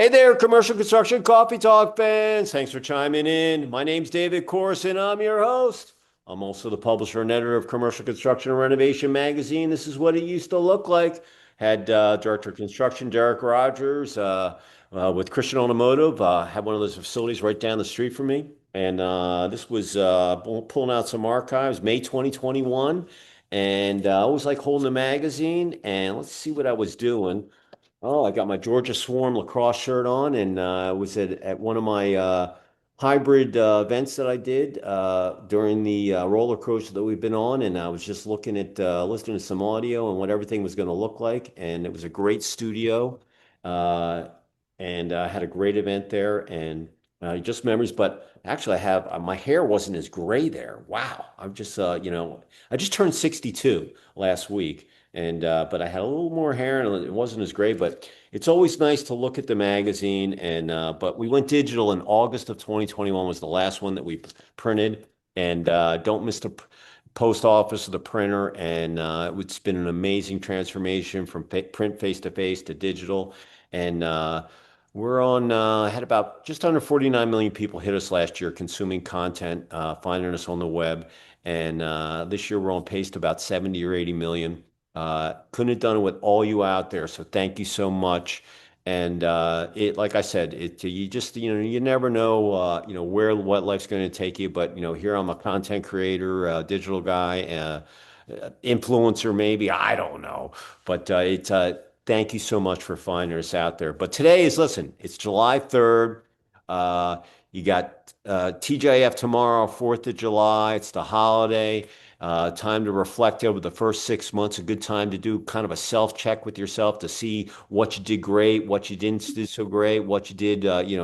Hey there, commercial construction coffee talk fans. Thanks for chiming in. My name's David Corson. I'm your host. I'm also the publisher and editor of Commercial Construction and Renovation Magazine. This is what it used to look like. Had Director of Construction Derek Rogers with Christian Automotive. Had one of those facilities right down the street from me. And this was pulling out some archives, May 2021. And I always like holding the magazine. And let's see what I was doing. Oh, I got my Georgia Swarm lacrosse shirt on, and I was at one of my hybrid events that I did during the roller coaster that we've been on, and I was just looking at listening to some audio and what everything was going to look like, and it was a great studio, uh, and I had a great event there, and just memories. But actually, I have my hair wasn't as gray there. Wow, I'm just I just turned 62 last week. And but I had a little more hair and it wasn't as great, but it's always nice to look at the magazine. And but we went digital in August of 2021 was the last one that we printed. And don't miss the post office or the printer. And it's been an amazing transformation from print face to face to digital. And we're on had about just under 49 million people hit us last year consuming content, finding us on the web. And this year we're on pace to about 70 or 80 million. Couldn't have done it with all you out there. So thank you so much. And like I said, you just you never know where what life's going to take you. But here I'm a content creator, digital guy, influencer maybe, I don't know. But it's thank you so much for finding us out there. But today is listen, it's July 3rd. You got TJF tomorrow, 4th of July. It's the holiday. Time to reflect over the first 6 months, a good time to do kind of a self-check with yourself to see what you did great, what you didn't do so great, what you did,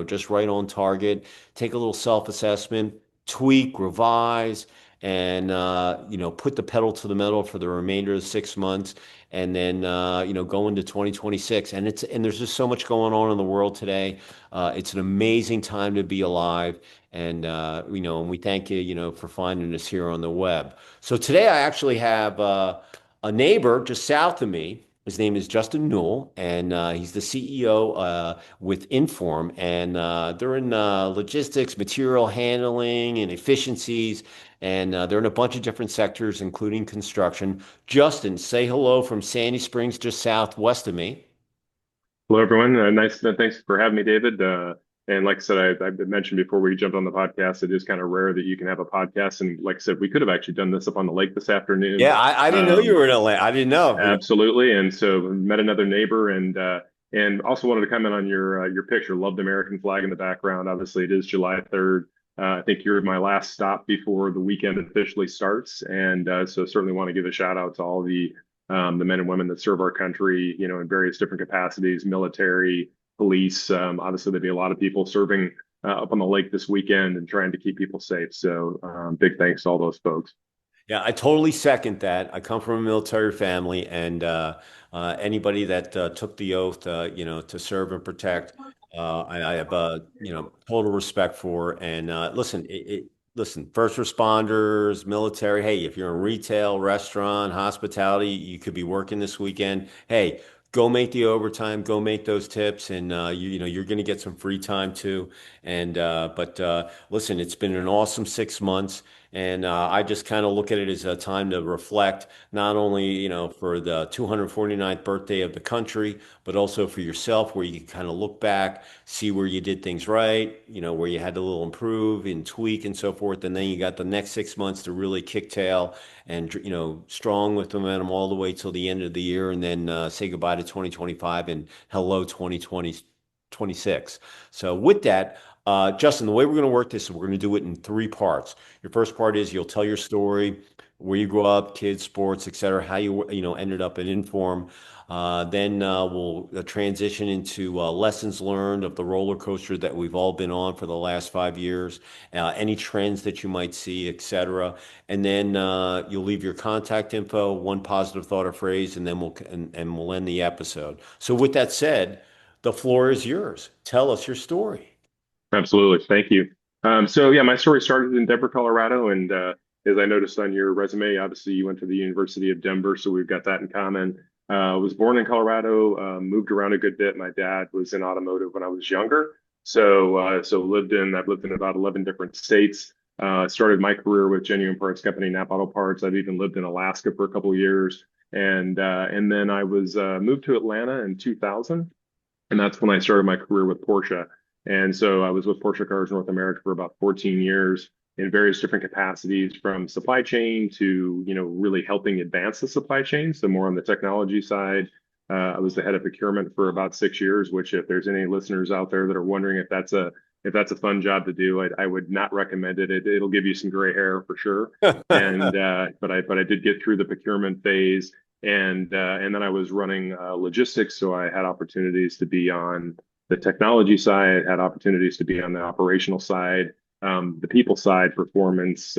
just right on target. Take a little self-assessment, tweak, revise, and, put the pedal to the metal for the remainder of the 6 months. And then, go into 2026. And there's just so much going on in the world today. It's an amazing time to be alive. And, and we thank you, for finding us here on the web. So today I actually have a neighbor just south of me. His name is Justin Newell, and he's the CEO with Inform, and they're in logistics, material handling, and efficiencies, and they're in a bunch of different sectors, including construction. Justin, say hello from Sandy Springs, just southwest of me. Hello, everyone. Nice. Thanks for having me, David. And like I said, I mentioned before we jumped on the podcast, it is kind of rare that you can have a podcast. And like I said, we could have actually done this up on the lake this afternoon. Yeah, I didn't know you Um, were in LA. I didn't know. Absolutely. And so met another neighbor and also wanted to comment on your picture. Love the American flag in the background. Obviously, it is July 3rd. I think you're my last stop before the weekend officially starts. And so certainly want to give a shout out to all the men and women that serve our country, in various different capacities, military, police. Obviously, there'll be a lot of people serving up on the lake this weekend and trying to keep people safe. So big thanks to all those folks. Yeah, I totally second that. I come from a military family, and anybody that took the oath, to serve and protect, I have, total respect for. And listen, first responders, military. Hey, if you're in retail, restaurant, hospitality, you could be working this weekend. Hey, go make the overtime, go make those tips, and you're going to get some free time too. And but listen, it's been an awesome 6 months. And I just kind of look at it as a time to reflect, not only, for the 249th birthday of the country, but also for yourself, where you can kind of look back, see where you did things right, where you had to little improve and tweak and so forth. And then you got the next 6 months to really kick tail and, strong with momentum all the way till the end of the year. And then say goodbye to 2025 and hello 2026. So with that, Justin, the way we're going to work this is we're going to do it in three parts. Your first part is you'll tell your story, where you grew up, kids, sports, et cetera, how you ended up at Inform. Then we'll transition into lessons learned of the roller coaster that we've all been on for the last 5 years, any trends that you might see, et cetera. And then you'll leave your contact info, one positive thought or phrase, and then we'll end the episode. So with that said, the floor is yours. Tell us your story. Absolutely. Thank you. So yeah, my story started in Denver, Colorado, and as I noticed on your resume, obviously you went to the University of Denver, so we've got that in common. Was born in Colorado, moved around a good bit. My dad was in automotive when I was younger, so I've lived in about 11 different states. Started my career with genuine parts company Napa Auto Parts. I've even lived in Alaska for a couple of years, and then I was moved to Atlanta in 2000, and that's when I started my career with Porsche. And so I was with Porsche Cars North America for about 14 years in various different capacities, from supply chain to, really helping advance the supply chain. So more on the technology side. I was the head of procurement for about 6 years, which, if there's any listeners out there that are wondering if that's a fun job to do, I would not recommend it. It'll give you some gray hair for sure. And but I did get through the procurement phase, and then I was running logistics, so I had opportunities to be on the technology side, had opportunities to be on the operational side, the people side, performance,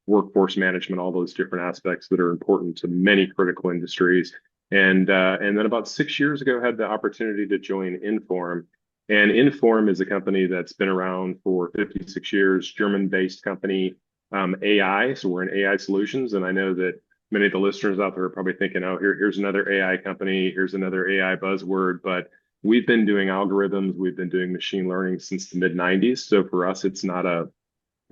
workforce management, all those different aspects that are important to many critical industries. And then about 6 years ago, had the opportunity to join Inform. And Inform is a company that's been around for 56 years, German-based company, AI. So we're in AI solutions, and I know that many of the listeners out there are probably thinking, "Oh, here's another AI company, here's another AI buzzword." But we've been doing algorithms, we've been doing machine learning since the mid 90s. So for us, it's not a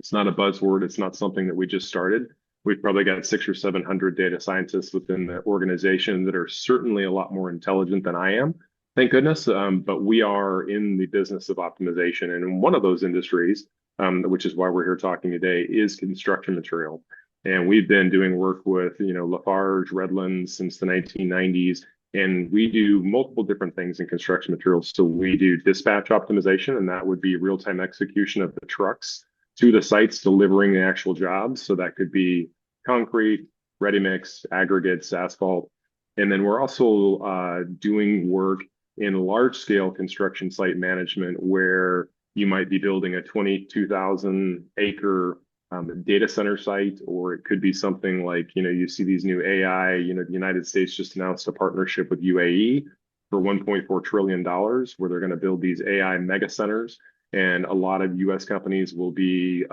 buzzword. It's not something that we just started. We've probably got 600 or 700 data scientists within the organization that are certainly a lot more intelligent than I am, thank goodness. But we are in the business of optimization, and in one of those industries, which is why we're here talking today, is construction material. And we've been doing work with, Lafarge, Redlands since the 1990s. And we do multiple different things in construction materials. So we do dispatch optimization, and that would be real-time execution of the trucks to the sites delivering the actual jobs. So that could be concrete, ready mix, aggregates, asphalt. And then we're also doing work in large scale construction site management, where you might be building a 22,000 acre data center site, or it could be something like, you see these new AI, the United States just announced a partnership with UAE for $1.4 trillion, where they're going to build these AI mega centers. And a lot of US companies will be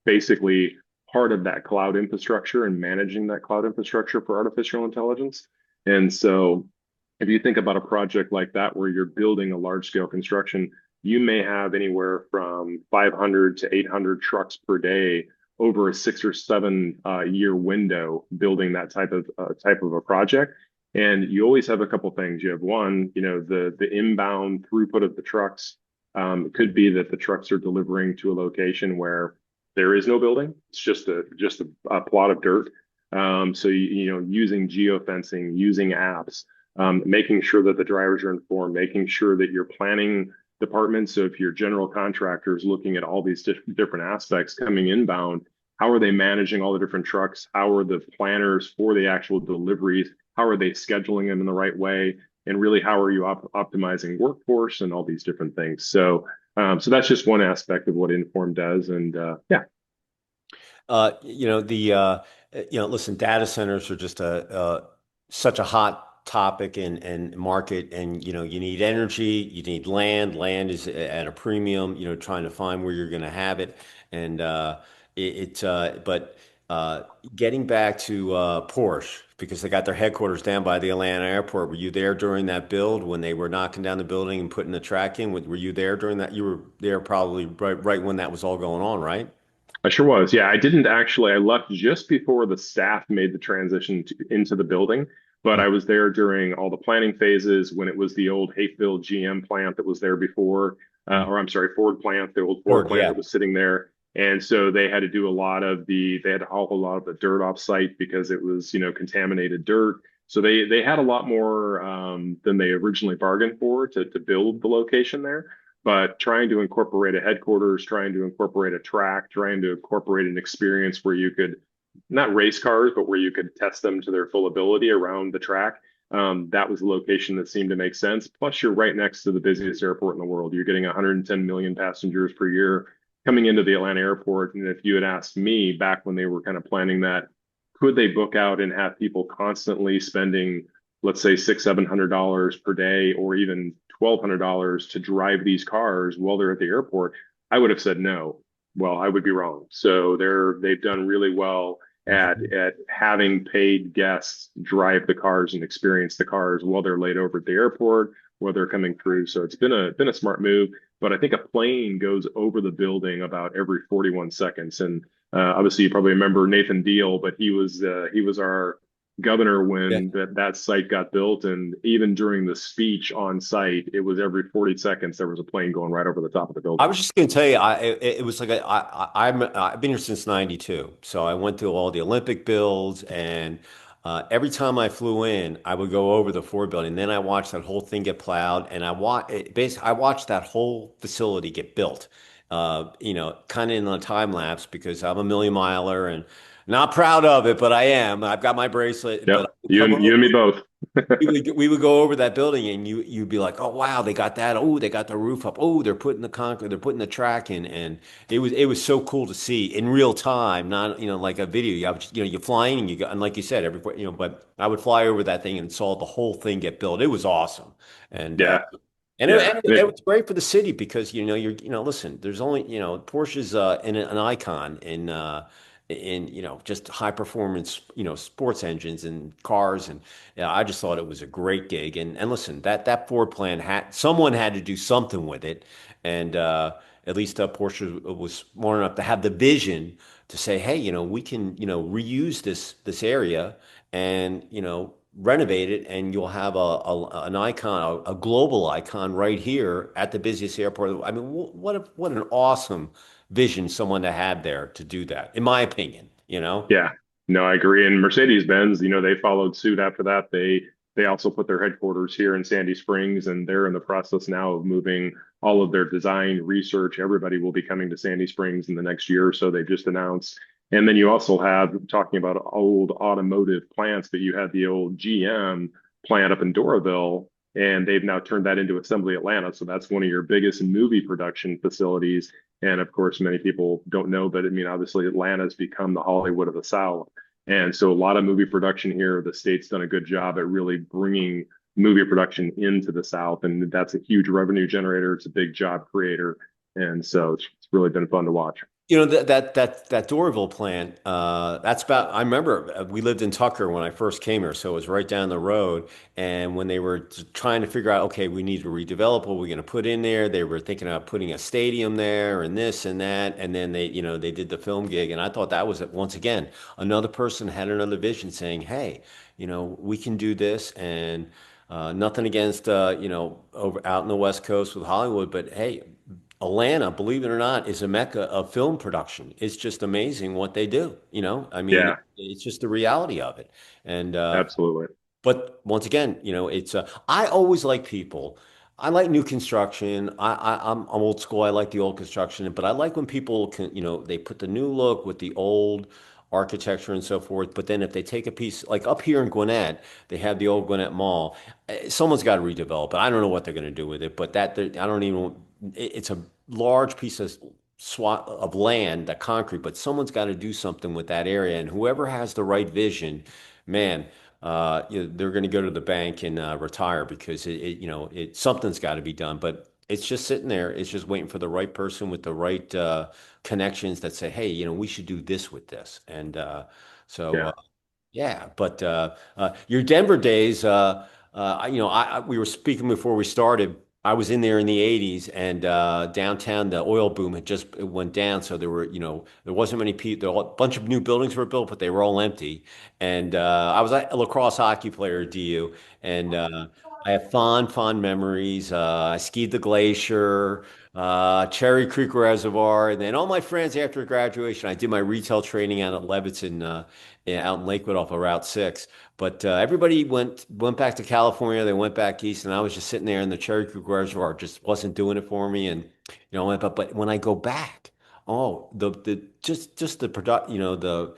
basically part of that cloud infrastructure and managing that cloud infrastructure for artificial intelligence. And so if you think about a project like that, where you're building a large scale construction, you may have anywhere from 500 to 800 trucks per day over a 6 or 7 year window, building that type of a project. And you always have a couple things. You have one, the inbound throughput of the trucks. It could be that the trucks are delivering to a location where there is no building. It's just a plot of dirt. So using geofencing, using apps, making sure that the drivers are informed, making sure that your planning department. So if your general contractor is looking at all these different aspects coming inbound, how are they managing all the different trucks? How are the planners for the actual deliveries? How are they scheduling them in the right way? And really, how are you optimizing workforce and all these different things? So that's just one aspect of what Inform does. And yeah. Listen, data centers are just such a hot topic and market, and you need energy, you need land. Land is at a premium. Trying to find where you're going to have it, and but getting back to Porsche, because they got their headquarters down by the Atlanta airport. Were you there during that build when they were knocking down the building and putting the track in? Were you there during that? You were there probably right when that was all going on, right? I sure was. Yeah, I didn't actually. I left just before the staff made the transition into the building, but I was there during all the planning phases, when it was the old Hapeville GM plant that was there before, or I'm sorry, Ford plant, the old Ford Or plant yeah. that was sitting there. And so they had to do they had to haul a lot of the dirt off site because it was, contaminated dirt. So they had a lot more than they originally bargained for to build the location there. But trying to incorporate a headquarters, trying to incorporate a track, trying to incorporate an experience where you could not race cars, but where you could test them to their full ability around the track. That was the location that seemed to make sense. Plus, you're right next to the busiest airport in the world. You're getting 110 million passengers per year coming into the Atlanta airport. And if you had asked me back when they were kind of planning that, could they book out and have people constantly spending, let's say, $700 per day, or even $1,200 to drive these cars while they're at the airport, I would have said no. Well, I would be wrong. So they've done really well. at having paid guests drive the cars and experience the cars while they're laid over at the airport, while they're coming through. So it's been a smart move. But I think a plane goes over the building about every 41 seconds. And obviously, you probably remember Nathan Deal, but he was our governor Yeah. when that site got built. And even during the speech on site, it was every 40 seconds there was a plane going right over the top of the I building. was just going to tell you, it was like I've been here since '92, so I went through all the Olympic builds, and every time I flew in, I would go over the Ford building. Then I watched that whole thing get plowed, and I watched that whole facility get built. Kind of in a time lapse because I'm a million miler and not proud of it, but I am. I've got my bracelet, but Yep. I would come You and me over. both. We would go over that building and you'd be like, oh wow, they got that. Oh, they got the roof up. Oh, they're putting the concrete, they're putting the track in, and it was so cool to see in real time, not like a video. You fly in and you go, and like you said, but I would fly over that thing and saw the whole thing get built. It was awesome, and Yeah. and it, Yeah. and it was great for the city because listen, there's only Porsche's an icon in just high performance sports engines and cars, and yeah, I just thought it was a great gig. And listen, that Ford plan had someone had to do something with it, and at least Porsche was smart enough to have the vision to say, hey, we can reuse this area and renovate it, and you'll have an icon, a global icon right here at the busiest airport. I mean, what an awesome vision someone to have there to do that, in my opinion. Yeah, no, I agree. And Mercedes-Benz, they followed suit after that. They also put their headquarters here in Sandy Springs, and they're in the process now of moving all of their design research. Everybody will be coming to Sandy Springs in the next year or so. They just announced. And then you also have talking about old automotive plants, but you had the old GM plant up in Doraville, and they've now turned that into Assembly Atlanta. So that's one of your biggest movie production facilities. And of course, many people don't know, but I mean, obviously, Atlanta's become the Hollywood of the South. And so a lot of movie production here. The state's done a good job at really bringing movie production into the South. And that's a huge revenue generator. It's a big job creator. And so it's really been fun to watch. That Doraville plant, that's about, I remember we lived in Tucker when I first came here, so it was right down the road. And when they were trying to figure out, okay, we need to redevelop, what we're going to put in there, they were thinking about putting a stadium there and this and that. And then they did the film gig. And I thought that was, once again, another person had another vision saying, hey, we can do this. And nothing against, over out in the West Coast with Hollywood, but hey, Atlanta, believe it or not, is a mecca of film production. It's just amazing what they do. I mean, Yeah, it's just the reality of it. And absolutely. but once again, it's I always like people. I like new construction. I'm old school. I like the old construction, but I like when people can, they put the new look with the old architecture and so forth. But then if they take a piece, like up here in Gwinnett, they have the old Gwinnett Mall. Someone's got to redevelop it. I don't know what they're going to do with it, but I don't even. It's a large piece of swat of land, that concrete, but someone's got to do something with that area, and whoever has the right vision, man, they're going to go to the bank and retire because something's got to be done. But it's just sitting there. It's just waiting for the right person with the right connections that say, hey, we should do this with this. And so, Yeah. yeah. But your Denver days, we were speaking before we started. I was in there in the 80s, and downtown, the oil boom had just it went down. So there wasn't many people. A bunch of new buildings were built, but they were all empty. And I was a lacrosse hockey player at DU, and I have fond memories. I skied the glacier, Cherry Creek Reservoir, and then all my friends after graduation. I did my retail training out at Levittson, out in Lakewood off of Route 6. But everybody went back to California. They went back east, and I was just sitting there in the Cherry Creek Reservoir. Just wasn't doing it for me. And but when I go back, oh, the just the product, the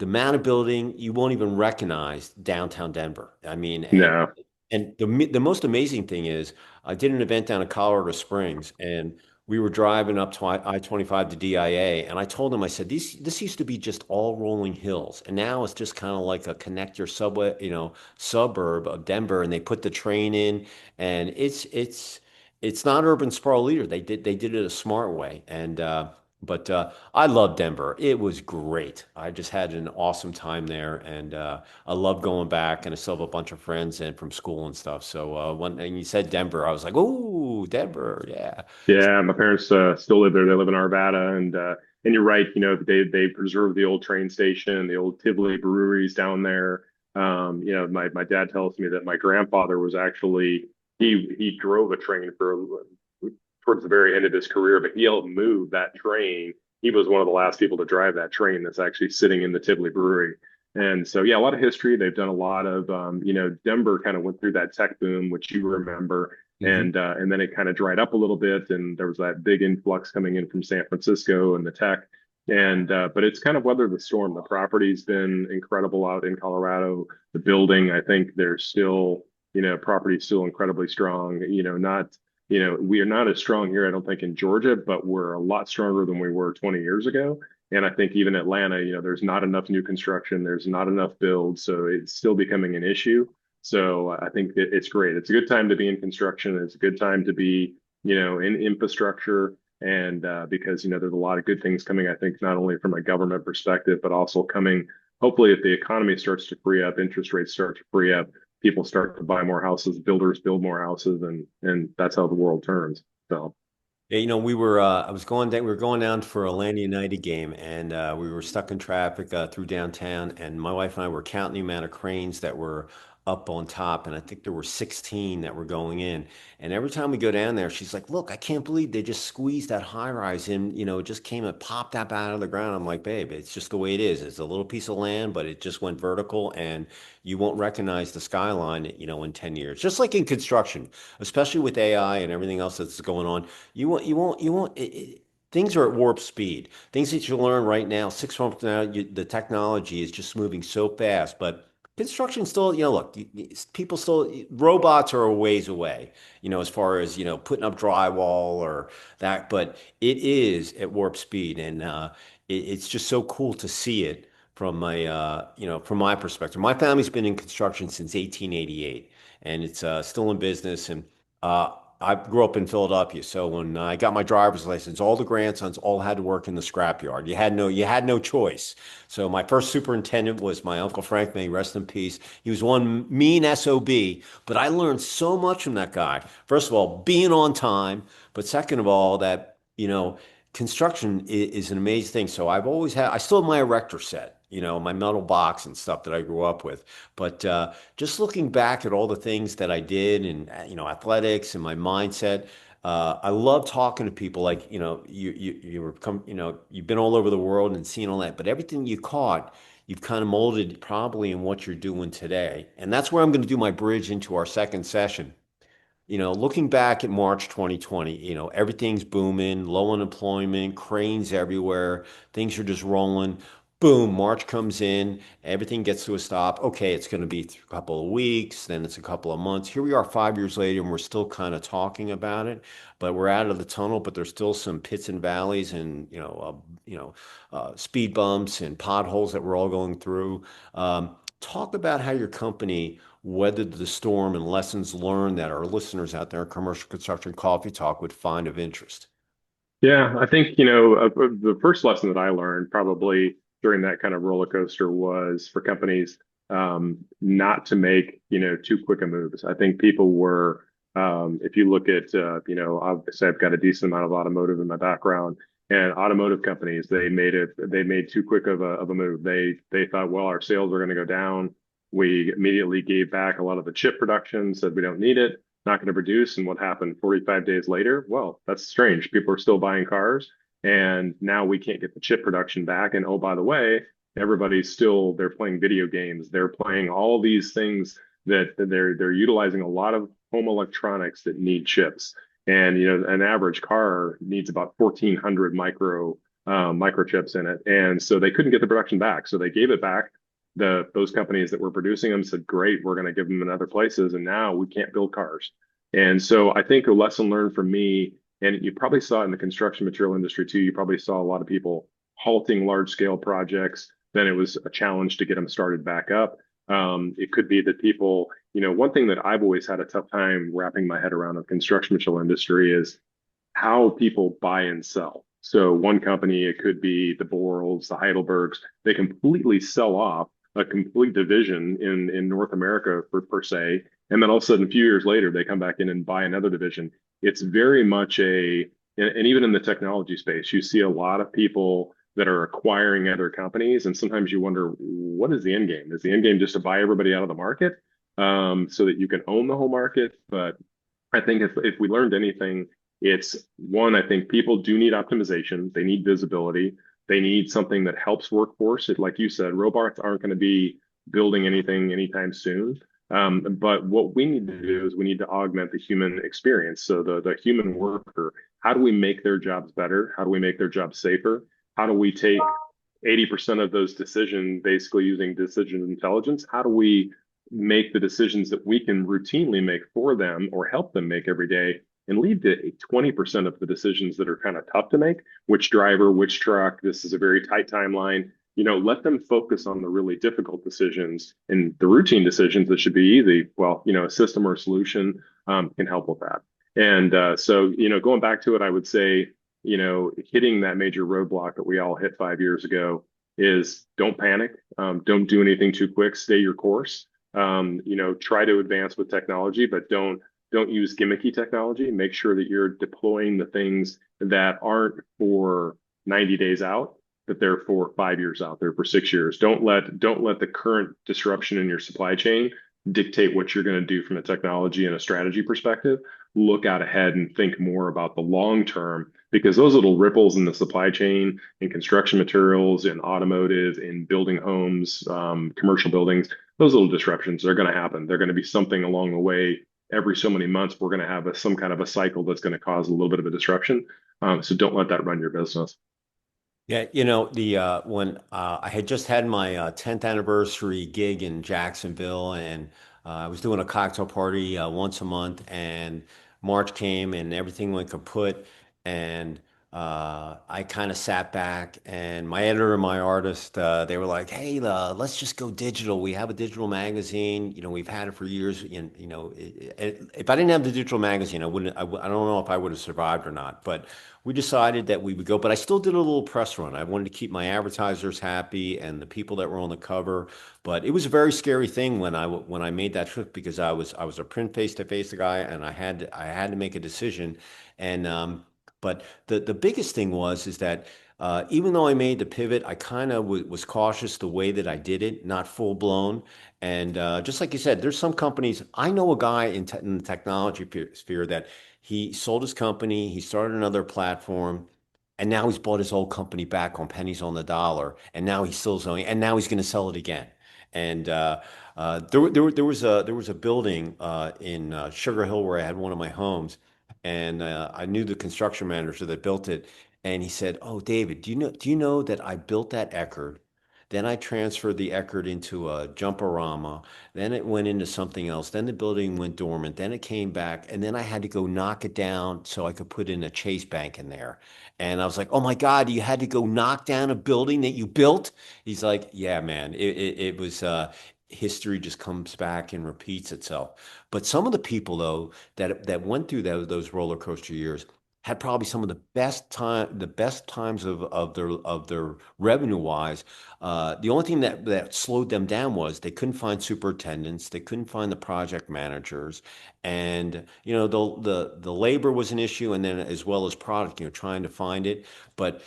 amount of building you won't even recognize downtown Denver. I mean, No. and the most amazing thing is, I did an event down in Colorado Springs, and we were driving up to I-25 to DIA, and I told them, I said, this used to be just all rolling hills, and now it's just kind of like a connector subway, suburb of Denver, and they put the train in, and it's not urban sprawl either. They did it a smart way, and But I love Denver. It was great. I just had an awesome time there, and I love going back. And I still have a bunch of friends and from school and stuff. So when and you said Denver, I was like, "Ooh, Denver, yeah." Yeah, my parents still live there. They live in Arvada, and you're right. You know, they preserve the old train station, the old Tivoli breweries down there. You know, my dad tells me that my grandfather was actually he drove a train for towards the very end of his career, but he helped move that train. He was one of the last people to drive that train that's actually sitting in the Tivoli brewery. And so, yeah, a lot of history. They've done a lot of, you know, Denver kind of went through that tech boom, which you remember, Hmm. and then it kind of dried up a little bit, and there was that big influx coming in from San Francisco and the tech, and but it's kind of weathered the storm. The property's been incredible out in Colorado. The building, I think, there's still, you know, property's still incredibly strong. You know, not, you know, we are not as strong here, I don't think, in Georgia, but we're a lot stronger than we were 20 years ago. And I think even Atlanta, you know, there's not enough new construction, there's not enough build, so it's still becoming an issue. So I think it's great. It's a good time to be in construction. It's a good time to be, you know, in infrastructure. And because, you know, there's a lot of good things coming, I think, not only from a government perspective, but also coming, hopefully, if the economy starts to free up, interest rates start to free up, people start to buy more houses, builders build more houses, and that's how the world turns. So Yeah, I was going down, we were going down for a Atlanta United game, and we were stuck in traffic through downtown, and my wife and I were counting the amount of cranes that were up on top, and I think there were 16 that were going in. And every time we go down there, she's like, "Look, I can't believe they just squeezed that high rise in, it just came and popped up out of the ground." I'm like, "Babe, it's just the way it is. It's a little piece of land, but it just went vertical, and you won't recognize the skyline, in 10 years." Just like in construction, especially with AI and everything else that's going on. Things are at warp speed. Things that you learn right now, 6 months from now, the technology is just moving so fast. But construction still, look, people still, robots are a ways away, as far as, putting up drywall or that. But it is at warp speed. And it's just so cool to see it from my perspective. My family's been in construction since 1888, and it's still in business. And uh, I grew up in Philadelphia, so when I got my driver's license, all the grandsons all had to work in the scrapyard. You had no choice. So my first superintendent was my Uncle Frank, may he rest in peace. He was one mean SOB, but I learned so much from that guy. First of all, being on time, but second of all, that construction is an amazing thing. So I still have my erector set, my metal box and stuff that I grew up with. But just looking back at all the things that I did and, athletics and my mindset, I love talking to people like, you've been all over the world and seen all that, but everything you caught, you've kind of molded probably in what you're doing today. And that's where I'm going to do my bridge into our second session. Looking back at March 2020, everything's booming, low unemployment, cranes everywhere, things are just rolling. Boom, March comes in, everything gets to a stop. Okay, it's going to be a couple of weeks, then it's a couple of months. Here we are 5 years later, and we're still kind of talking about it, but we're out of the tunnel, but there's still some pits and valleys and, speed bumps and potholes that we're all going through. Talk about how your company weathered the storm and lessons learned that our listeners out there in Commercial Construction Coffee Talk would find of interest. yeah, I think, you know, the first lesson that I learned probably during that kind of roller coaster was for companies not to make, you know, too quick a moves. I think people were, if you look at, you know, obviously I've got a decent amount of automotive in my background, and automotive companies, they made too quick of a move. They thought, well, our sales are going to go down. We immediately gave back a lot of the chip production, said we don't need it, not going to produce. And what happened 45 days later? Well, that's strange. People are still buying cars, and now we can't get the chip production back. And oh, by the way, they're playing video games. They're playing all these things that they're utilizing a lot of home electronics that need chips. And you know, an average car needs about 1,400 microchips in it, and so they couldn't get the production back. So they gave it back. Those companies that were producing them said, "Great, we're going to give them in other places," and now we can't build cars. And so I think a lesson learned from me, and you probably saw it in the construction material industry too. You probably saw a lot of people halting large scale projects. Then it was a challenge to get them started back up. It could be that people, you know, one thing that I've always had a tough time wrapping my head around the construction material industry is how people buy and sell. So one company, it could be the Borals, the Heidelbergs, they completely sell off a complete division in North America per se. And then all of a sudden, a few years later, they come back in and buy another division. It's very much and even in the technology space, you see a lot of people that are acquiring other companies. And sometimes you wonder, what is the end game? Is the end game just to buy everybody out of the market so that you can own the whole market? But I think if we learned anything, it's one, I think people do need optimization. They need visibility. They need something that helps workforce. Like you said, robots aren't going to be building anything anytime soon. But what we need to do is we need to augment the human experience. So the human worker, how do we make their jobs better? How do we make their jobs safer? How do we take 80% of those decisions basically using decision intelligence? How do we make the decisions that we can routinely make for them or help them make every day and leave the 20% of the decisions that are kind of tough to make, which driver, which truck, this is a very tight timeline. Let them focus on the really difficult decisions and the routine decisions that should be easy. Well, a system or a solution can help with that. And so, going back to it, I would say, hitting that major roadblock that we all hit 5 years ago is don't panic. Don't do anything too quick. Stay your course. Try to advance with technology, but don't use gimmicky technology. Make sure that you're deploying the things that aren't for 90 days out, but they're for 5 years out, they're for 6 years. Don't let the current disruption in your supply chain dictate what you're going to do from a technology and a strategy perspective. Look out ahead and think more about the long term, because those little ripples in the supply chain, in construction materials, in automotive, in building homes, commercial buildings, those little disruptions are going to happen. They're going to be something along the way. Every so many months, we're going to have some kind of a cycle that's going to cause a little bit of a disruption. So don't let that run your business. Yeah, the when I had just had my 10th anniversary gig in Jacksonville, and I was doing a cocktail party once a month, and March came and everything went kaput, and I kind of sat back, and my editor and my artist, they were like, "Hey, let's just go digital. We have a digital magazine. We've had it for years. And if I didn't have the digital magazine, I wouldn't. I don't know if I would have survived or not, but." We decided that we would go, but I still did a little press run. I wanted to keep my advertisers happy and the people that were on the cover. But it was a very scary thing when I made that trip, because I was a print face-to-face guy, and I had to make a decision. And but the biggest thing is that even though I made the pivot, I kind of was cautious the way that I did it, not full blown. And just like you said, there's some companies. I know a guy in the technology sphere that he sold his company, he started another platform, and now he's bought his old company back on pennies on the dollar, and now he's still selling, and now he's going to sell it again. And there was a building in Sugar Hill where I had one of my homes, and I knew the construction manager that built it, and he said, "Oh, David, do you know that I built that Eckerd? Then I transferred the Eckerd into a Jumperama. Then it went into something else. Then the building went dormant. Then it came back. And then I had to go knock it down so I could put in a Chase Bank in there." And I was like, "Oh my God, you had to go knock down a building that you built?" He's like, "Yeah, man, it was, history just comes back and repeats itself." But some of the people, though, that went through those roller coaster years had probably some of the best times of their revenue wise. The only thing that slowed them down was they couldn't find superintendents, they couldn't find the project managers, and the labor was an issue, and then as well as product, trying to find it. But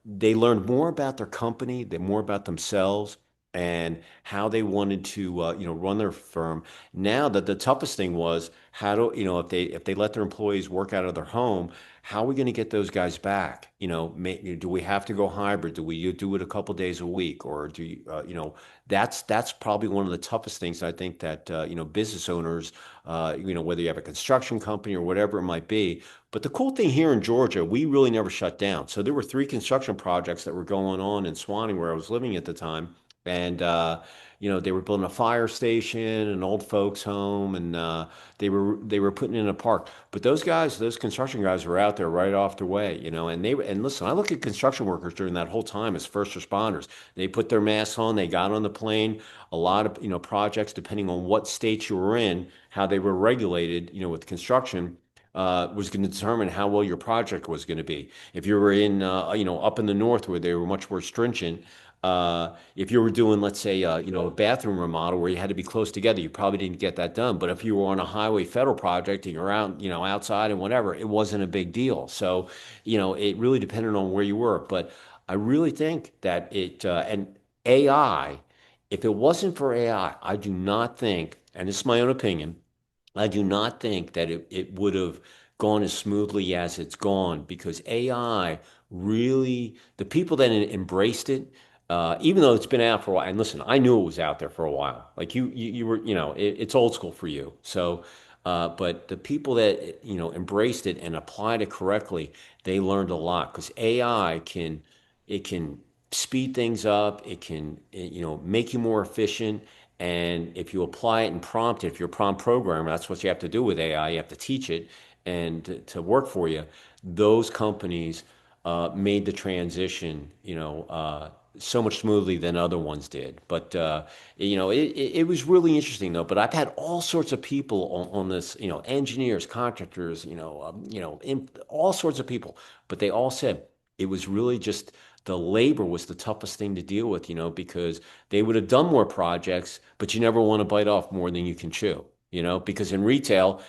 they learned more about their company, they more about themselves, and how they wanted to run their firm. Now that the toughest thing was how do if they let their employees work out of their home, how are we going to get those guys back? Do we have to go hybrid? Do we do it a couple days a week, or do you, that's probably one of the toughest things I think that business owners, whether you have a construction company or whatever it might be. But the cool thing here in Georgia, we really never shut down. So there were three construction projects that were going on in Swanee where I was living at the time, and they were building a fire station, an old folks home, and they were putting in a park. But those guys, those construction guys, were out there right off their way, and listen, I look at construction workers during that whole time as first responders. They put their masks on, they got on the plane. A lot of projects, depending on what state you were in, how they were regulated, with construction. was going to determine how well your project was going to be. If you were in, up in the north where they were much more stringent, if you were doing, let's say, a bathroom remodel where you had to be close together, you probably didn't get that done. But if you were on a highway federal project and you're out, outside and whatever, it wasn't a big deal. So, it really depended on where you were. But I really think that and AI, if it wasn't for AI, I do not think, and this is my own opinion, I do not think that it would have gone as smoothly as it's gone because AI really, the people that embraced it, even though it's been out for a while, and listen, I knew it was out there for a while. Like you were, it's old school for you. So, but the people that, embraced it and applied it correctly, they learned a lot because AI it can speed things up. It can, make you more efficient. And if you apply it and prompt it, if you're a prompt programmer, that's what you have to do with AI. You have to teach it and to work for you. Those companies made the transition, so much smoothly than other ones did. But it was really interesting though. But I've had all sorts of people on this, engineers, contractors, all sorts of people. But they all said it was really just the labor was the toughest thing to deal with, because they would have done more projects, but you never want to bite off more than you can chew, because in retail,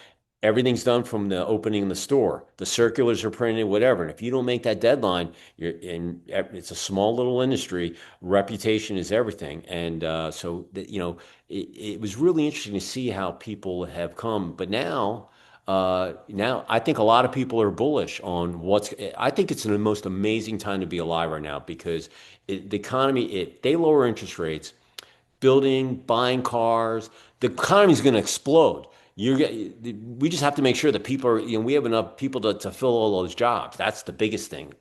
everything's done from the opening of the store. The circulars are printed, whatever. And if you don't make that deadline, it's a small little industry. Reputation is everything. And so, it was really interesting to see how people have come. But now I think a lot of people are bullish on I think it's the most amazing time to be alive right now because the economy, they lower interest rates, building, buying cars, the economy is going to explode. We just have to make sure that people are, we have enough people to fill all those jobs. That's the biggest thing.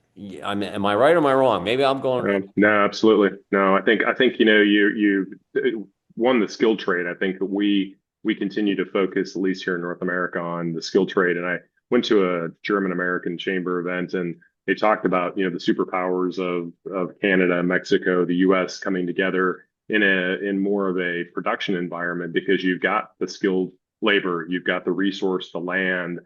Am I right or am I wrong? Maybe I'm going. No, absolutely. No, I think you won the skill trade. I think that we continue to focus, at least here in North America, on the skill trade. And I went to a German American chamber event, and they talked about the superpowers of Canada, Mexico, the U.S. coming together in more of a production environment because you've got the skilled labor, you've got the resource, the land,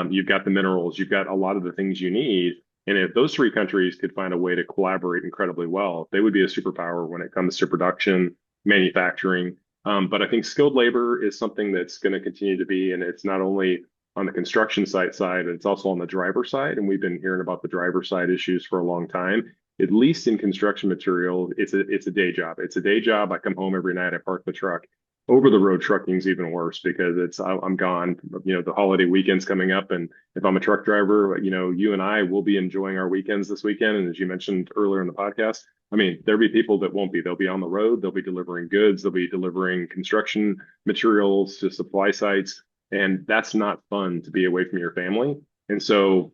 you've got the minerals, you've got a lot of the things you need. And if those three countries could find a way to collaborate incredibly well, they would be a superpower when it comes to production, manufacturing. But I think skilled labor is something that's going to continue to be, and it's not only on the construction side, it's also on the driver side. And we've been hearing about the driver side issues for a long time. At least in construction material, it's a day job. It's a day job. I come home every night, I park the truck. Over the road trucking is even worse because I'm gone. The holiday weekend's coming up, and if I'm a truck driver, you and I will be enjoying our weekends this weekend. And as you mentioned earlier in the podcast, I mean, there'll be people that won't be. They'll be on the road. They'll be delivering goods. They'll be delivering construction materials to supply sites, and that's not fun to be away from your family. And so,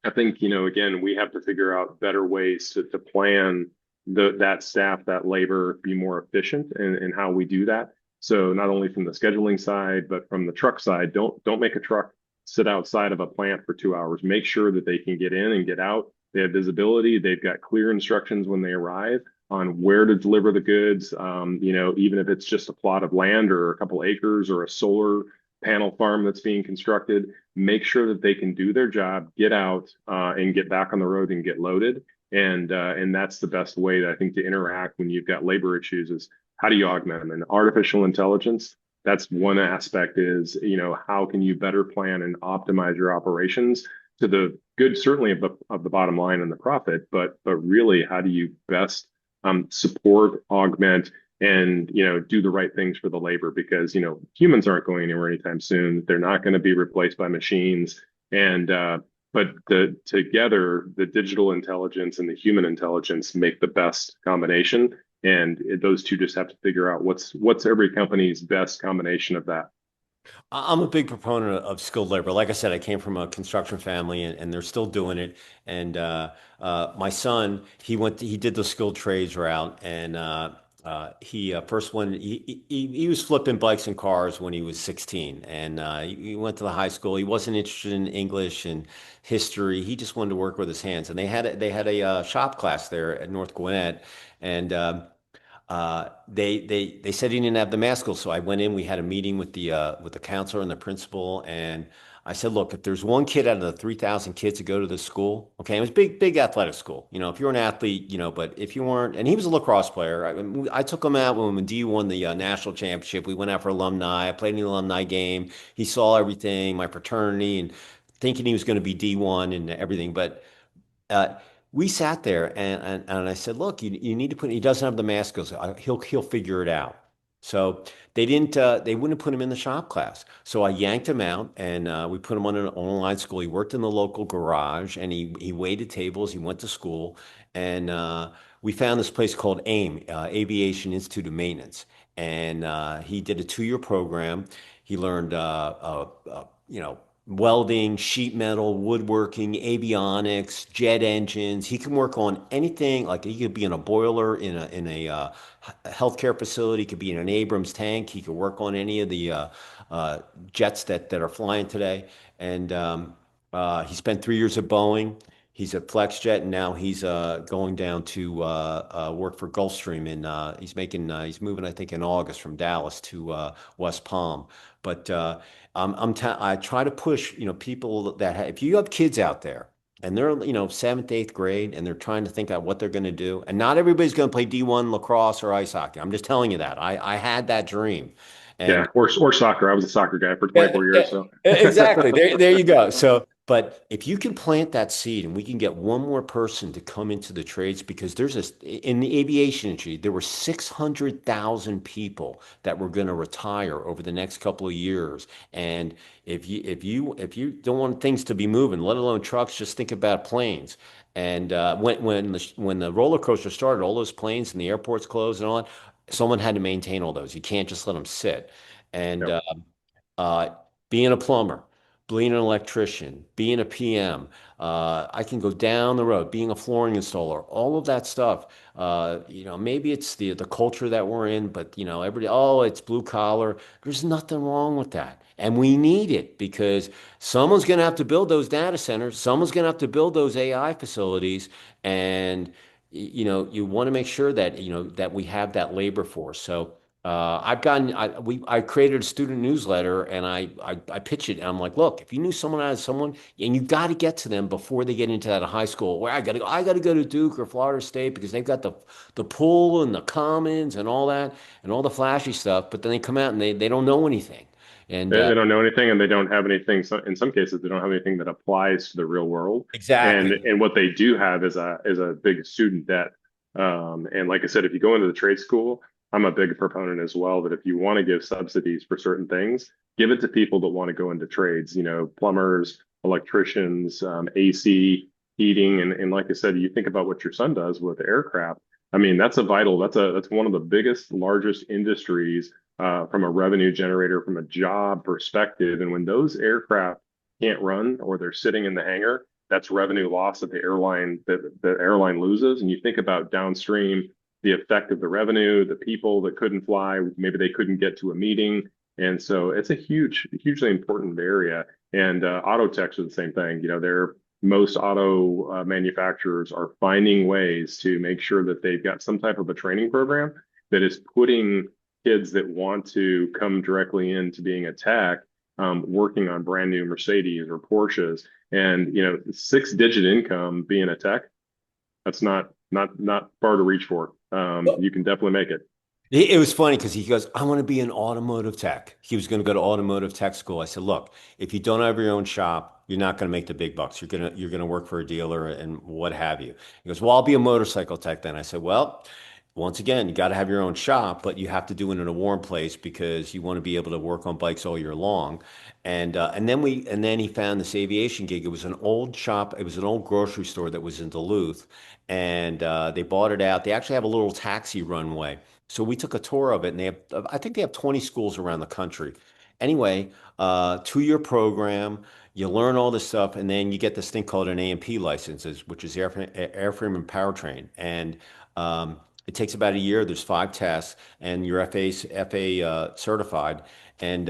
I think again, we have to figure out better ways to plan that staff, that labor, be more efficient in how we do that. So not only from the scheduling side, but from the truck side, don't make a truck sit outside of a plant for 2 hours. Make sure that they can get in and get out. They have visibility. They've got clear instructions when they arrive on where to deliver the goods. Even if it's just a plot of land or a couple acres or a solar panel farm that's being constructed, make sure that they can do their job, get out, and get back on the road and get loaded. And that's the best way that I think to interact when you've got labor issues is how do you augment them? And artificial intelligence, that's one aspect is, how can you better plan and optimize your operations to the good, certainly of the bottom line and the profit, but really, how do you best support, augment, and do the right things for the labor? Because humans aren't going anywhere anytime soon. They're not going to be replaced by machines. And but together, the digital intelligence and the human intelligence make the best combination. And those two just have to figure out what's every company's best combination of that. I'm a big proponent of skilled labor. Like I said, I came from a construction family, and they're still doing it. And my son, he did the skilled trades route, and he first one he was flipping bikes and cars when he was 16, and he went to the high school. He wasn't interested in English and history. He just wanted to work with his hands. And they had a shop class there at North Gwinnett, and They said he didn't have the mask on, so I went in. We had a meeting with the counselor and the principal, and I said, look, if there's one kid out of the 3,000 kids that go to this school, okay, it was big athletic school. If you're an athlete, but if you weren't, and he was a lacrosse player. I took him out when D won the national championship. We went out for alumni. I played in the alumni game. He saw everything, my fraternity, and thinking he was going to be D1 and everything, but uh, we sat there and I said, look, you need to put, he doesn't have the mask. He'll figure it out. So they wouldn't put him in the shop class. So I yanked him out and we put him on an online school. He worked in the local garage and he waited tables. He went to school and we found this place called AIM, Aviation Institute of Maintenance. And he did a 2-year program. He learned, welding, sheet metal, woodworking, avionics, jet engines. He can work on anything. Like he could be in a boiler in a healthcare facility. He could be in an Abrams tank. He could work on any of the jets that are flying today. And he spent 3 years at Boeing. He's at FlexJet, and now he's going down to work for Gulfstream, and he's moving, I think, in August from Dallas to West Palm. But I try to push, people if you have kids out there and they're, seventh, eighth grade, and they're trying to think out what they're going to do, and not everybody's going to play D1 lacrosse or ice hockey. I'm just telling you that. I had that dream. Yeah, And or soccer. I was a soccer guy for yeah, 24 years, yeah, so exactly. There you go. So, but if you can plant that seed and we can get one more person to come into the trades, because in the aviation industry, there were 600,000 people that were going to retire over the next couple of years. And if you don't want things to be moving, let alone trucks, just think about planes. And when the roller coaster started, all those planes and the airports closed and all that, someone had to maintain all those. You can't just let them sit. And yep. uh, being a plumber, being an electrician, being a PM. I can go down the road, being a flooring installer, all of that stuff. Maybe it's the culture that we're in, but everybody, oh, it's blue collar. There's nothing wrong with that. And we need it because someone's going to have to build those data centers. Someone's going to have to build those AI facilities. And, you want to make sure that, that we have that labor force. So, I created a student newsletter and I pitch it and I'm like, look, if you knew someone as someone, and you got to get to them before they get into that high school where I got to go to Duke or Florida State because they've got the pool and the commons and all that and all the flashy stuff, but then they come out and they don't know anything. And They don't know anything, and they don't have anything. So in some cases, they don't have anything that applies to the real world. And exactly. and what they do have is a big student debt. And like I said, if you go into the trade school, I'm a big proponent as well that if you want to give subsidies for certain things, give it to people that want to go into trades. Plumbers, electricians, AC, heating, and like I said, you think about what your son does with aircraft. I mean, that's one of the biggest, largest industries from a revenue generator, from a job perspective. And when those aircraft can't run or they're sitting in the hangar, that's revenue loss that the airline loses. And you think about downstream, the effect of the revenue, the people that couldn't fly, maybe they couldn't get to a meeting. And so it's a hugely important area. And auto techs are the same thing. Most auto manufacturers are finding ways to make sure that they've got some type of a training program that is putting kids that want to come directly into being a tech, working on brand new Mercedes or Porsches, and 6-digit income being a tech, that's not far to reach for. You can definitely make it. It was funny because he goes, I want to be an automotive tech. He was going to go to automotive tech school. I said, look, if you don't have your own shop, you're not going to make the big bucks. You're gonna work for a dealer and what have you. He goes, well, I'll be a motorcycle tech then. I said, well, once again, you got to have your own shop, but you have to do it in a warm place because you want to be able to work on bikes all year long. And then he found this aviation gig. It was an old shop. It was an old grocery store that was in Duluth, and they bought it out. They actually have a little taxi runway. So we took a tour of it, and I think they have 20 schools around the country. Anyway, 2-year program. You learn all this stuff, and then you get this thing called an A&P licenses, which is airframe and powertrain. And it takes about a year. There's 5 tests, and you're FA certified. And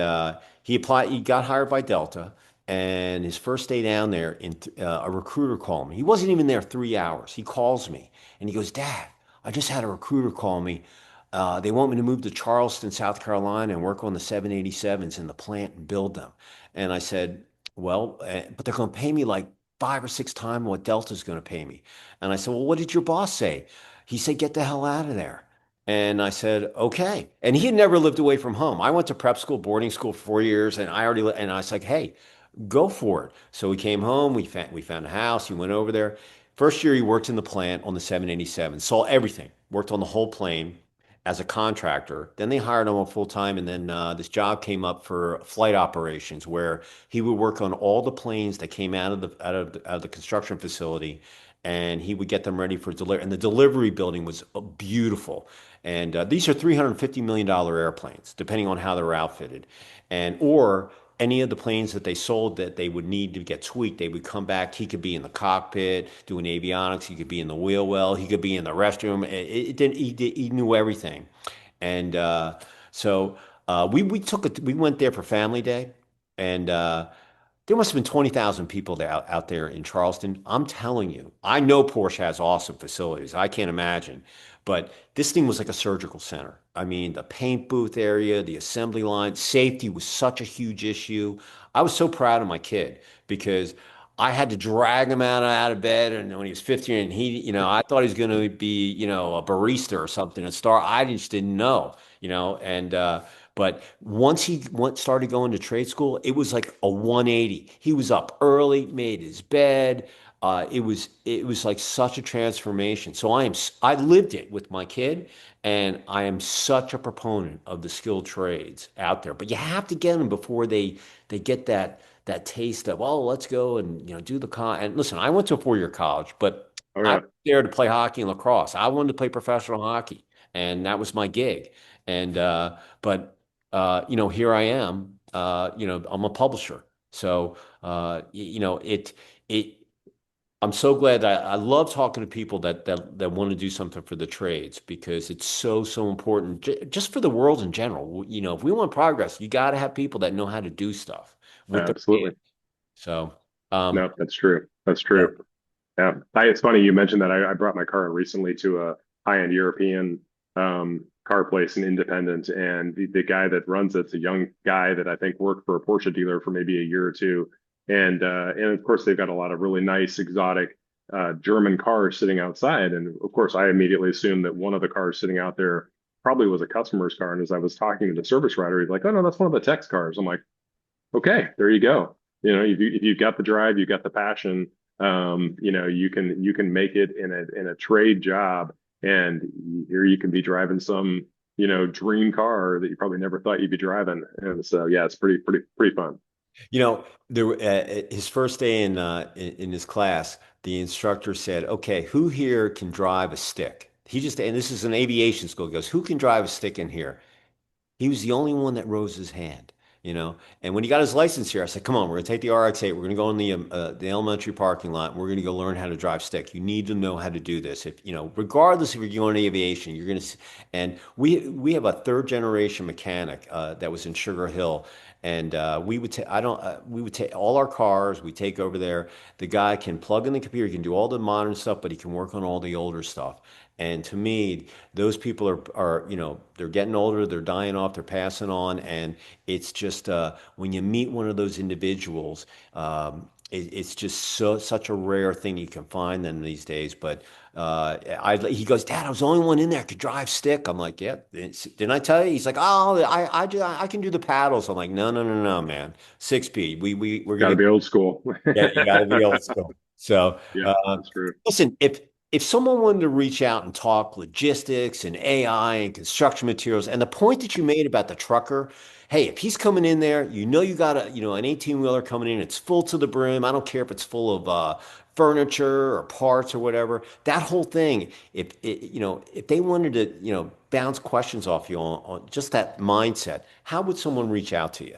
he applied. He got hired by Delta, and his first day down there, a recruiter called me. He wasn't even there 3 hours. He calls me, and he goes, "Dad, I just had a recruiter call me. they want me to move to Charleston, South Carolina, and work on the 787s in the plant and build them. And I said, well, but they're going to pay me like 5 or 6 times what Delta's going to pay me. And I said, well, what did your boss say? He said, get the hell out of there. And I said, okay. And he had never lived away from home. I went to prep school, boarding school for 4 years, and and I was like, hey, go for it. So we came home, we found a house, he went over there. First year he worked in the plant on the 787, saw everything, worked on the whole plane as a contractor. Then they hired him on full time, and then this job came up for flight operations, where he would work on all the planes that came out of the construction facility, and he would get them ready for delivery. And the delivery building was beautiful. And these are $350 million airplanes, depending on how they're outfitted, and or any of the planes that they sold that they would need to get tweaked, they would come back. He could be in the cockpit doing avionics. He could be in the wheel well. He could be in the restroom. It didn't. He knew everything, and we went there for Family Day, and there must have been 20,000 people out there in Charleston. I'm telling you, I know Porsche has awesome facilities. I can't imagine. But this thing was like a surgical center. I mean, the paint booth area, the assembly line, safety was such a huge issue. I was so proud of my kid because I had to drag him out of bed, and when he was 15, and I thought he was going to be, a barista or something, a star. I just didn't know, and but once started going to trade school, it was like a 180. He was up early, made his bed. It was like such a transformation. So I lived it with my kid, and I am such a proponent of the skilled trades out there. But you have to get them before they get that taste of, oh, let's go and do the con. And listen, I went to a 4 year college, but Oh I yeah, was there to play hockey and lacrosse. I wanted to play professional hockey, and that was my gig. And but here I am. I'm a publisher, so it. I'm so glad that I love talking to people that want to do something for the trades, because it's so important just for the world in general. If we want progress, you got to have people that know how to do stuff with their hands. absolutely. So, No, that's true. That's yeah. true. Yeah, it's funny you mentioned that. I brought my car recently to a high-end European car place in Independent, and the guy that runs it's a young guy that I think worked for a Porsche dealer for maybe a year or two, and of course they've got a lot of really nice exotic German cars sitting outside, and of course I immediately assumed that one of the cars sitting out there probably was a customer's car, and as I was talking to the service writer, he's like, "Oh no, that's one of the tech's cars." I'm like, "Okay, there you go. If you've got the drive, you've got the passion, you can make it in a trade job, and here you can be driving some dream car that you probably never thought you'd be driving." And so yeah, it's pretty fun. His first day in his class, the instructor said, "Okay, who here can drive a stick?" And this is an aviation school. He goes, "Who can drive a stick in here?" He was the only one that rose his hand. And when he got his license here, I said, "Come on, we're gonna take the RX-8. We're gonna go in the elementary parking lot. And we're gonna go learn how to drive stick. You need to know how to do this. If regardless if you're going to aviation, you're gonna." And we have a third generation mechanic that was in Sugar Hill, and we would take I don't we would take all our cars. We take over there. The guy can plug in the computer. He can do all the modern stuff, but he can work on all the older stuff. And to me, those people are they're getting older, they're dying off, they're passing on, and it's just when you meet one of those individuals, it's just such a rare thing. You can find them these days. But he goes, "Dad, I was the only one in there that could drive stick." I'm like, "Yeah, didn't I tell you?" He's like, "Oh, I can do the paddles." I'm like, "No, no, no, no, man, 6 speed. We're Got to gonna be old school. yeah, you got to be old school." So, Yeah, uh, that's true. listen, if someone wanted to reach out and talk logistics and AI and construction materials, and the point that you made about the trucker, hey, if he's coming in there, you got an 18-wheeler coming in, it's full to the brim. I don't care if it's full of furniture or parts or whatever. That whole thing, if they wanted to, bounce questions off you on just that mindset, how would someone reach out to you?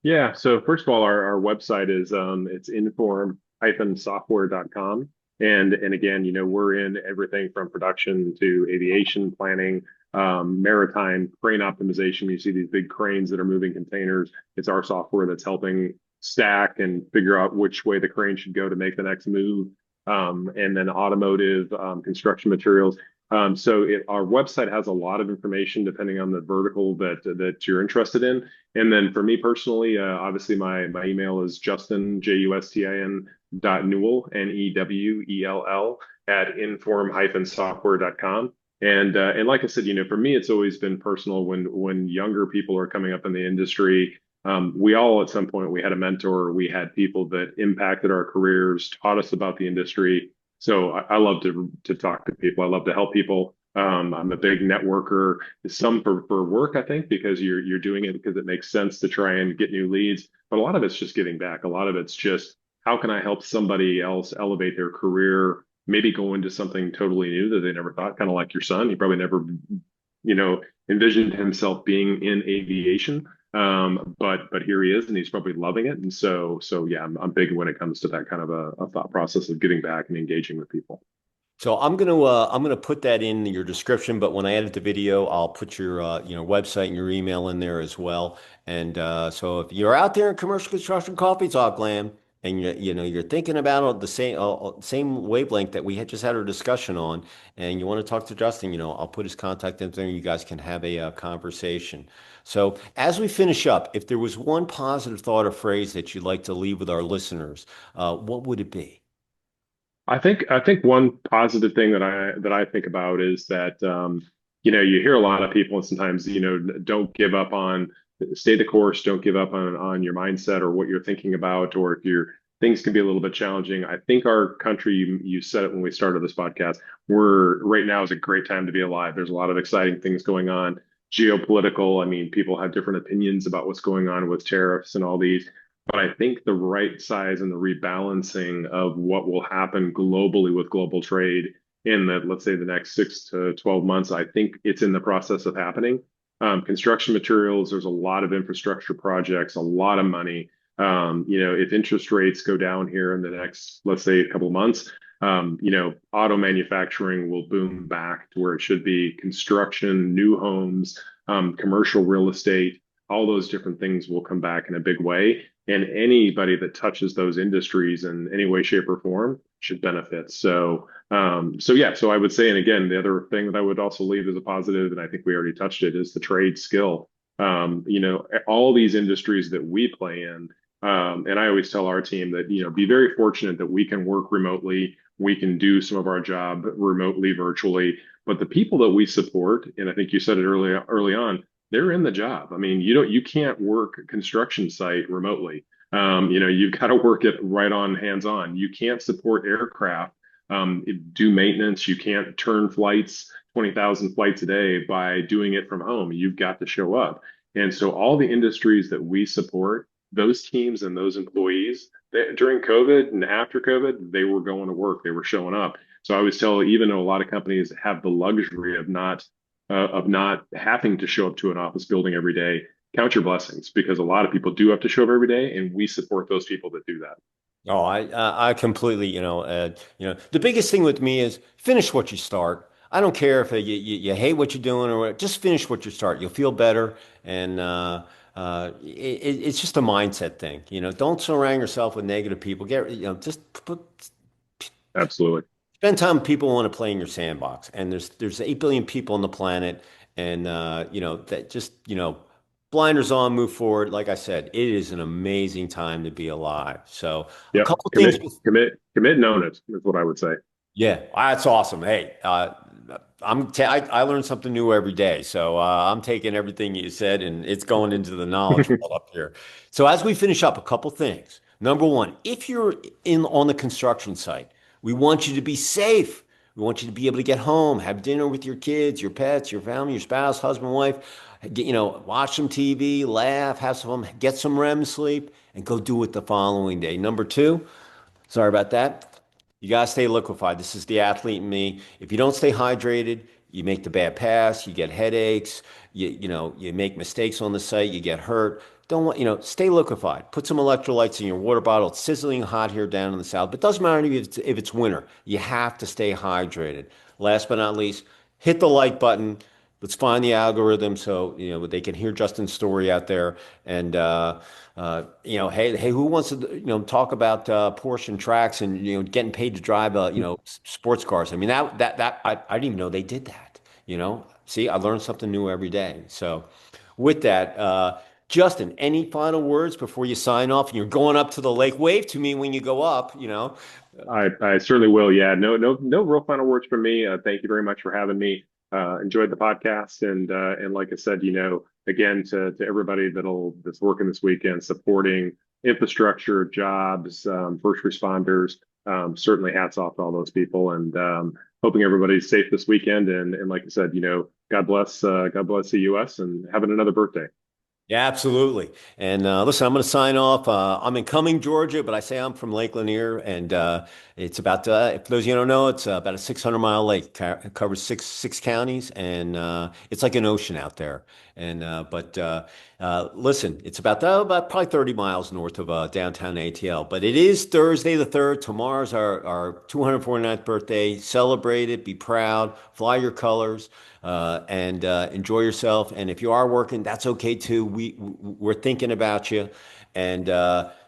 Yeah, so first of all, our website is it's inform-software.com. And again, we're in everything from production to aviation planning, maritime crane optimization. You see these big cranes that are moving containers. It's our software that's helping stack and figure out which way the crane should go to make the next move. And then automotive, construction materials. Our website has a lot of information depending on the vertical that you're interested in. And then for me personally, obviously my email is Justin, Justin .Newell, Newell at inform-software.com. And like I said, for me, it's always been personal when younger people are coming up in the industry. We all at some point we had a mentor, we had people that impacted our careers, taught us about the industry. So I love to talk to people. I love to help people. I'm a big networker, some for work, I think, because you're doing it because it makes sense to try and get new leads. But a lot of it's just giving back. A lot of it's just how can I help somebody else elevate their career, maybe go into something totally new that they never thought, kind of like your son. He probably never, envisioned himself being in aviation. But here he is, and he's probably loving it. And so yeah, I'm big when it comes to that kind of a thought process of giving back and engaging with people. So I'm gonna put that in your description, but when I edit the video, I'll put your website and your email in there as well. And so if you're out there in commercial construction coffee talk land and you're thinking about the same wavelength that we had just had our discussion on, and you want to talk to Justin, I'll put his contact in there. You guys can have a conversation. So as we finish up, if there was one positive thought or phrase that you'd like to leave with our listeners, what would it be? I think one positive thing that I think about is that you hear a lot of people and sometimes don't give up on stay the course, don't give up on your mindset or what you're thinking about, or if your things can be a little bit challenging. I think our country, you said it when we started this podcast, we're right now is a great time to be alive. There's a lot of exciting things going on. Geopolitical, I mean, people have different opinions about what's going on with tariffs and all these. But I think the right size and the rebalancing of what will happen globally with global trade in let's say, the next 6 to 12 months, I think it's in the process of happening. Construction materials, there's a lot of infrastructure projects, a lot of money. If interest rates go down here in the next, let's say, a couple of months, auto manufacturing will boom back to where it should be. Construction, new homes, commercial real estate, all those different things will come back in a big way. And anybody that touches those industries in any way, shape, or form should benefit. So I would say, and again, the other thing that I would also leave as a positive, and I think we already touched it, is the trade skill. All these industries that we play in, and I always tell our team that, be very fortunate that we can work remotely. We can do some of our job remotely, virtually, but the people that we support, and I think you said it early on, they're in the job. I mean, you can't work a construction site remotely. You've got to work it right on, hands on. You can't support aircraft, do maintenance. You can't turn flights, 20,000 flights a day by doing it from home. You've got to show up. And so all the industries that we support, those teams and those employees, during COVID and after COVID, they were going to work, they were showing up. So I always tell, even though a lot of companies have the luxury of not having to show up to an office building every day, count your blessings, because a lot of people do have to show up every day, and we support those people that do that. Oh, I completely, the biggest thing with me is finish what you start. I don't care if you hate what you're doing or what, just finish what you start. You'll feel better, and it's just a mindset thing. Don't surround yourself with negative people. Just Absolutely. spend time with people who want to play in your sandbox. And there's 8 billion people on the planet, and that just blinders on, move forward. Like I said, it is an amazing time to be alive. So a Yep. couple things. Commit, and own it is what I would say. Yeah, that's awesome. Hey, I learn something new every day, so I'm taking everything you said and it's going into the knowledge vault up here. So as we finish up, a couple things. Number one, if you're in on the construction site, we want you to be safe. We want you to be able to get home, have dinner with your kids, your pets, your family, your spouse, husband, wife. Watch some TV, laugh, have some, get some REM sleep, and go do it the following day. Number two. Sorry about that. You got to stay liquefied. This is the athlete in me. If you don't stay hydrated, you make the bad pass, you get headaches, you make mistakes on the site, you get hurt. Don't want, stay liquefied. Put some electrolytes in your water bottle. It's sizzling hot here down in the south, but it doesn't matter if it's winter. You have to stay hydrated. Last but not least, hit the like button. let's find the algorithm so they can hear Justin's story out there. And hey, who wants to talk about Porsche and tracks and getting paid to drive sports cars? I mean that I didn't even know they did that. See, I learned something new every day. So with that, Justin, any final words before you sign off? And you're going up to the lake. Wave to me when you go up. I certainly will. Yeah, no real final words from me. Thank you very much for having me. Enjoyed the podcast, and like I said, again to everybody that's working this weekend, supporting infrastructure, jobs, first responders. Certainly, hats off to all those people, and hoping everybody's safe this weekend. And like I said, God bless the U.S. and having another birthday. Yeah, absolutely. And listen, I'm going to sign off. I'm in Cumming, Georgia, but I say I'm from Lake Lanier, and it's about, if those of you don't know, it's about a 600-mile lake. It covers six counties, and it's like an ocean out there. And listen, it's about probably 30 miles north of downtown ATL. But it is Thursday the 3rd. Tomorrow's our 249th birthday. Celebrate it, be proud, fly your colors, and enjoy yourself. And if you are working, that's okay too. We're thinking about you, and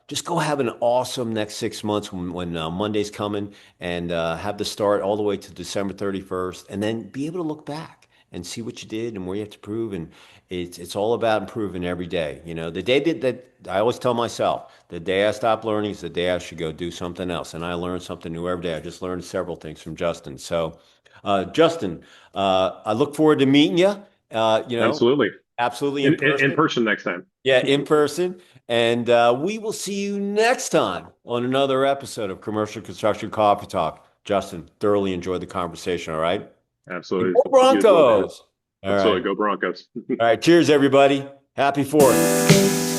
just go have an awesome next 6 months when Monday's coming, and have the start all the way to December 31st, and then be able to look back and see what you did and where you have to prove. And it's all about improving every day. The day that I always tell myself, the day I stop learning is the day I should go do something else. And I learn something new every day. I just learned several things from Justin. So, Justin, I look forward to meeting you. Absolutely. Absolutely in In person. person next time. Yeah, in person. And we will see you next time on another episode of Commercial Construction Coffee Talk. Justin, thoroughly enjoyed the conversation. All right. Absolutely. Go You as well, David. Broncos. All right. Absolutely. Go Broncos. All right. Cheers, everybody. Happy 4th.